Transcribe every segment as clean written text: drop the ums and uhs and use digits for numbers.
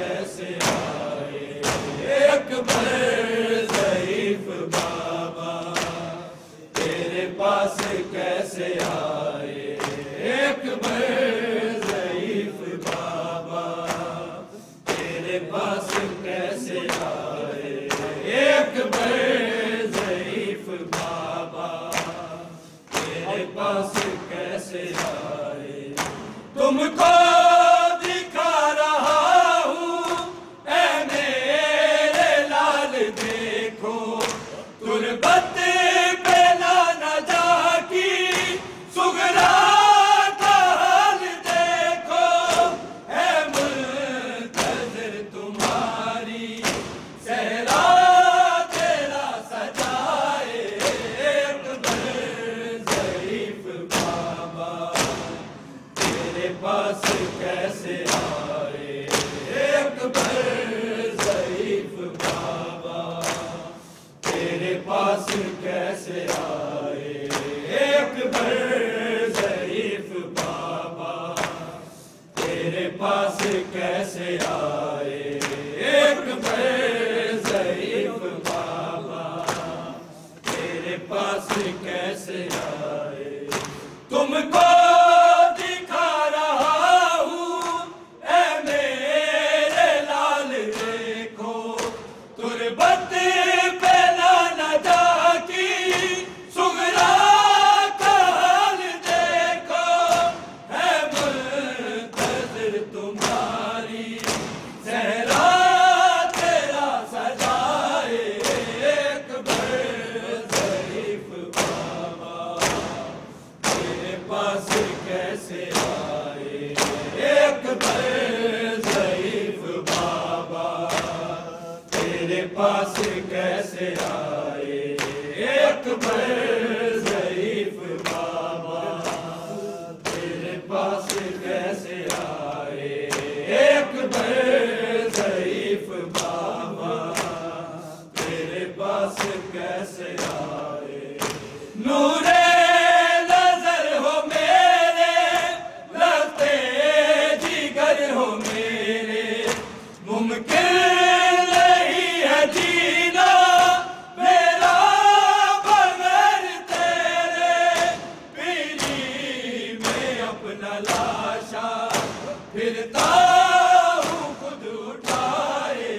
कैसे आए अकबर ज़ईफ़ बाबा, तेरे पास कैसे आए अकबर ज़ईफ़ बाबा, तेरे पास कैसे आए अकबर ज़ईफ़ बाबा, तेरे पास कैसे आए। तुमको दिखा रहा हूँ ऐ मेरे लाल, देखो तुरबत पे नाना जाकी सुगरा का हाल देखो, है मुंतज़िर तुम्हारी सहरा तेरा सजाए अकबर ज़ईफ़ बाबा, तेरे पास कैसे आए अकबर ज़ईफ़ बाबा, तेरे पास कैसे आए अकबर ज़ईफ़ बाबा, तेरे पास कैसे आए अकबर ज़ईफ़ बाबा, तेरे पास कैसे आए। तुमको दिखा रहा हूँ ऐ मेरे लाल, देखो तुरबत पे नाना जाकी सुगरा का हाल देखो, है मुंतज़िर तुम्हारी सहरा तेरा सजाए अकबर ज़ईफ़ बाबा, तेरे पास कैसे आए अकबर ज़ईफ़ बाबा, तेरे पास कैसे आए अकबर ज़ईफ़ बाबा, तेरे पास कैसे आए अकबर ज़ईफ़ बाबा, तेरे पास कैसे आए। नूरे नज़र हो मेरे, लगते जिगर हो मेरे, मुमकिन नहीं है जीना मेरा बगैर तेरे, पीली में अपना लाशा फिरता हूँ खुद उठाए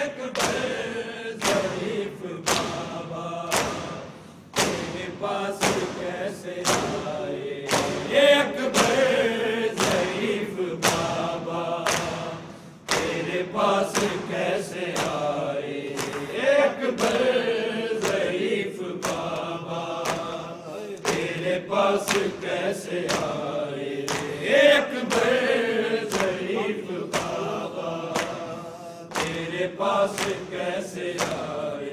अकबर ज़ईफ़ बाबा, तेरे पास कैसे आए अकबर ज़ईफ़ बाबा, तेरे पास कैसे आए अकबर ज़ईफ़ बाबा, तेरे पास कैसे आए अकबर ज़ईफ़ बाबा, तेरे पास कैसे आए।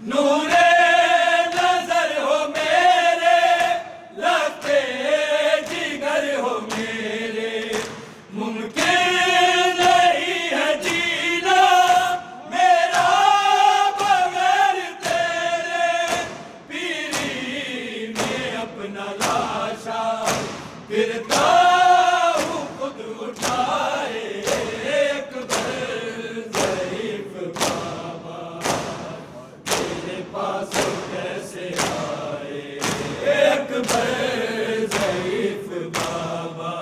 नूरे नज़र हो मेरे, लगते जिगर हो मेरे, मुमकिन नहीं है जीना मेरा बगैर तेरे, पीरी में अपना लाशा फिरता हूँ खुद उठाए अकबर ज़ईफ़ बाबा, तेरे पास कैसे आए अकबर ज़ईफ़ बाबा,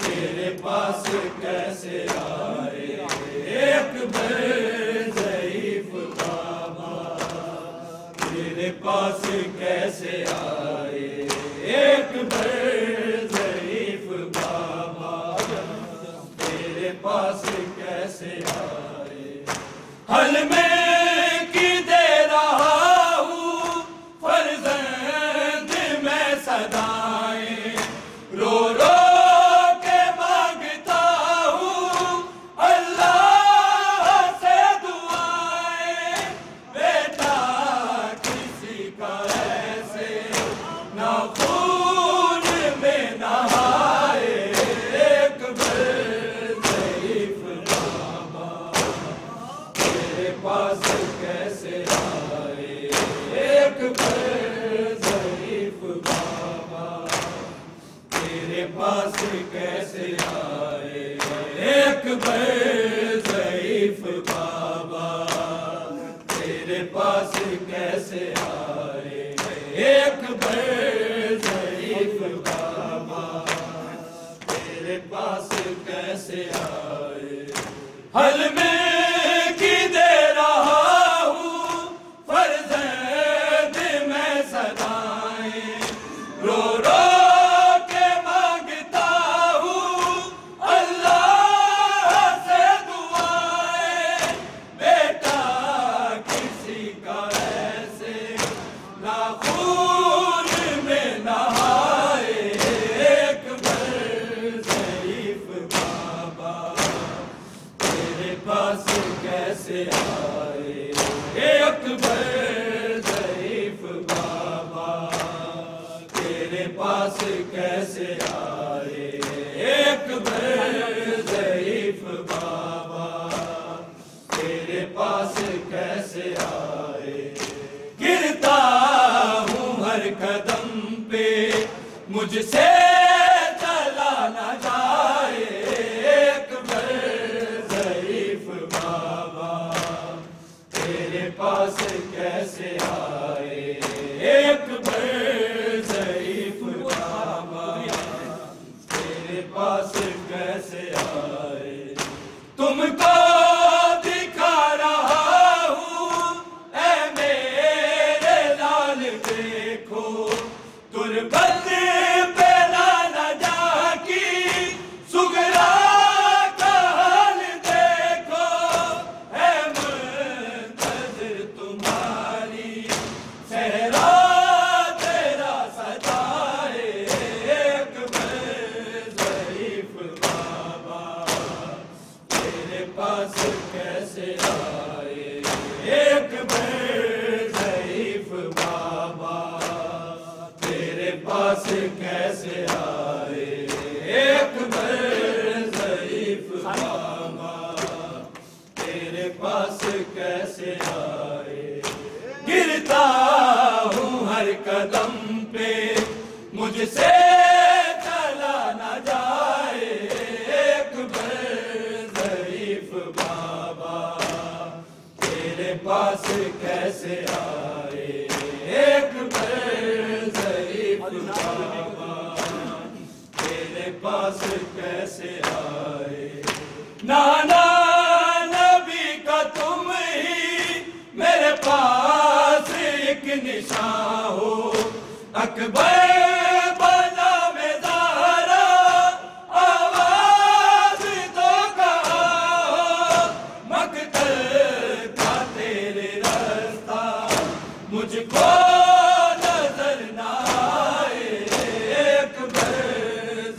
तेरे पास कैसे आए अकबर ज़ईफ़ बाबा, तेरे पास कैसे आए अकबर ज़ईफ़ बाबा, तेरे पास कैसे आए। हल में की दे रहा हूँ फर्ज़ंद मैं सदाएं, रो रो के मांगता हूँ अल्लाह से दुआएं, बेटा किसी का ऐसे ना खून में नहाए अकबर ज़ईफ़ बाबा, तेरे पास कैसे आए एक बार ज़ईफ़ बाबा, तेरे पास कैसे आए एक बार ज़ईफ़ बाबा, तेरे पास कैसे आए। हल में की दे रहा हूँ फर्ज़ंद मैं सदाएं, रो रो के मांगता हूँ अल्लाह से दुआएं। बेटा किसी का ऐसे ना खून में नहाए एक बार ज़ईफ़ बाबा, तेरे पास कैसे आए एक बार ज़ईफ़ बाबा, तेरे पास कैसे आए एक बार ज़ईफ़ बाबा, तेरे पास कैसे आए। गिरता हूँ हर कदम पे मुझसे चला न जाए एक बार ज़ईफ़ बाबा, तेरे पास कैसे आए एक बार ज़ईफ़ बाबा, तेरे पास कैसे आए। तुमको दिखा रहा हूँ ऐ मेरे लाल देखो, तुरबत पे लाना जाकी सुगरा का हाल देखो, है मुंतज़िर तुम्हारी सहरा तेरा सजाए एक बार ज़ईफ़ बाबा, तेरे पास कैसे आए एक बार ज़ईफ़ बाबा, तेरे पास कैसे आए एक बार ज़ईफ़ बाबा, तेरे पास कैसे आए। गिरता हूँ हर कदम पे मुझसे चला न जाए एक बार ज़ईफ़ बाबा, तेरे पास कैसे आए एक बार ज़ईफ़ बाबा, तेरे पास कैसे आए। नाना नबी का तुम ही मेरे पास एक निशान हो, अकबर बना में ज़हरा आवाज़ तो कहा हो, मक़तल का तेरे रास्ता मुझको नजर न आए एक बार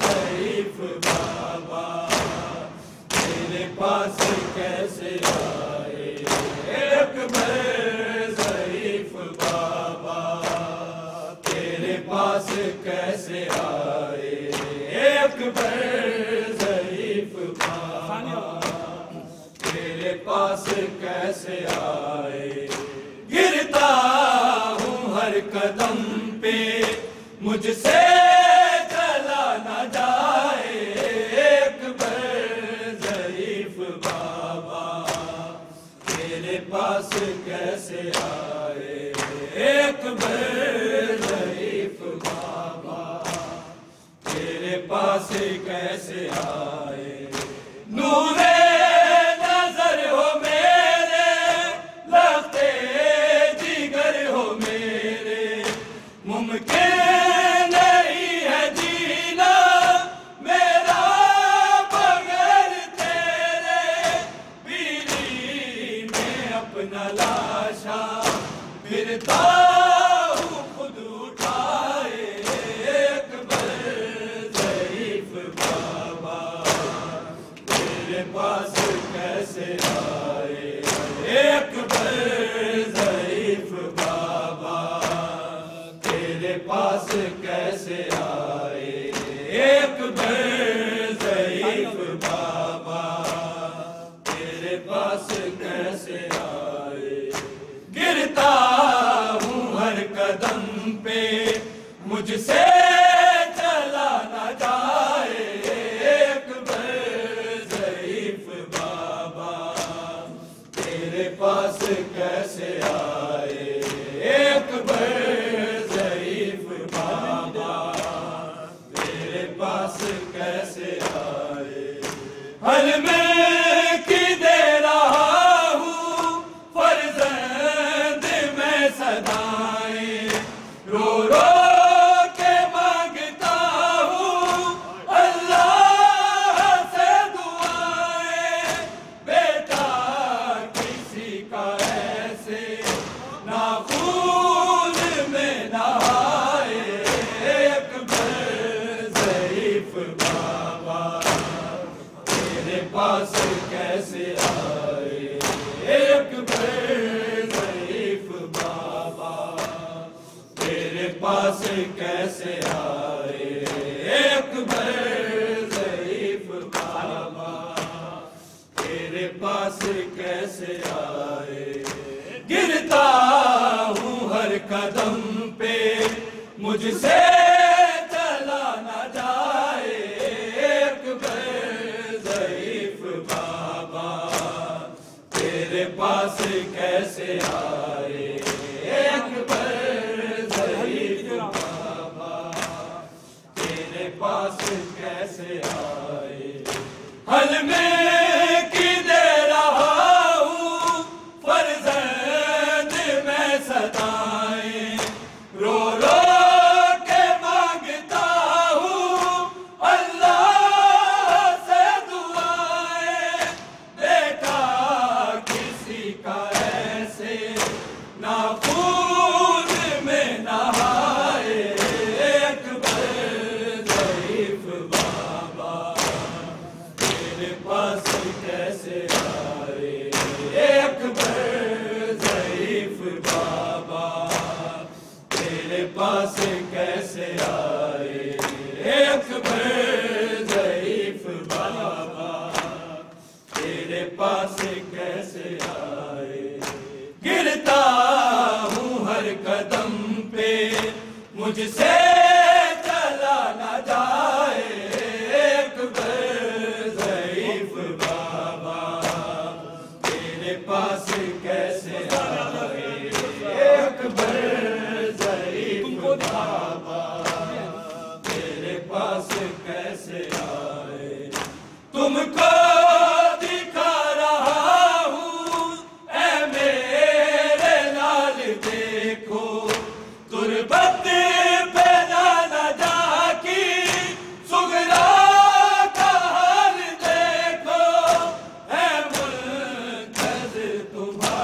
ज़ईफ़ बाबा, तेरे पास कैसे आए एक बार ज़ईफ़ बाबा, तेरे पास कैसे आए एक बार ज़ईफ़ बाबा, तेरे पास कैसे आए। गिरता हूँ हर कदम पे मुझसे चला न जाए एक बार ज़ईफ़ बाबा, तेरे पास कैसे आए एक बार ज़ईफ़ बाबा, तेरे पास कैसे आए। नूरे नज़र हो मेरे, लफ्ते जिगर हो मेरे, मुमकिन नहीं है जीना मेरा बगैर तेरे, बीड़ी में अपना लाशा फिरता हूँ खुद उठाए एक बार ज़ईफ़ बाबा, तेरे पास कैसे आए एक बार ज़ईफ़ बाबा, तेरे पास कैसे आए एक बार ज़ईफ़ बाबा, तेरे पास कैसे आए। गिरता हूँ हर कदम पे मुझसे चला न जाए हल में की दे रहा हूँ फर्जंद में सदाएं, रो रो के मांगता हूँ अल्लाह से दुआएं। बेटा किसी का ऐसे ना खून में नहाए, अकबर ज़ईफ़ बाबा तेरे पास कैसे आए, अकबर ज़ईफ़ बाबा तेरे पास कैसे आए, अकबर ज़ईफ़ बाबा तेरे पास कैसे आए। गिरता हूँ हर कदम पे मुझसे चला न जाए, अकबर ज़ईफ़ बाबा तेरे पास कैसे आए, अकबर ज़ईफ़ बाबा तेरे पास कैसे आए। हल में की दे रहा हूँ फर्जंद में सदाएं, रो रो के मांगता हूँ अल्लाह से दुआएं। बेटा किसी का ऐसे ना खून में नहाए, अकबर ज़ईफ़ बाबा तेरे पास कैसे आए, अकबर ज़ईफ़ बाबा तेरे पास कैसे आए, अकबर ज़ईफ़ बाबा तेरे पास कैसे आए। गिरता हूँ हर कदम पे मुझसे चला न जाए, अकबर ज़ईफ़ बाबा तेरे पास कैसे आए, अकबर ज़ईफ़ बाबा तेरे पास कैसे आए। तुमको दिखा रहा हूँ ऐ मेरे लाल देखो, तुरबत पे नाना जाकी सुगरा का हाल देखो, है मुल्तज़र तुम्हारा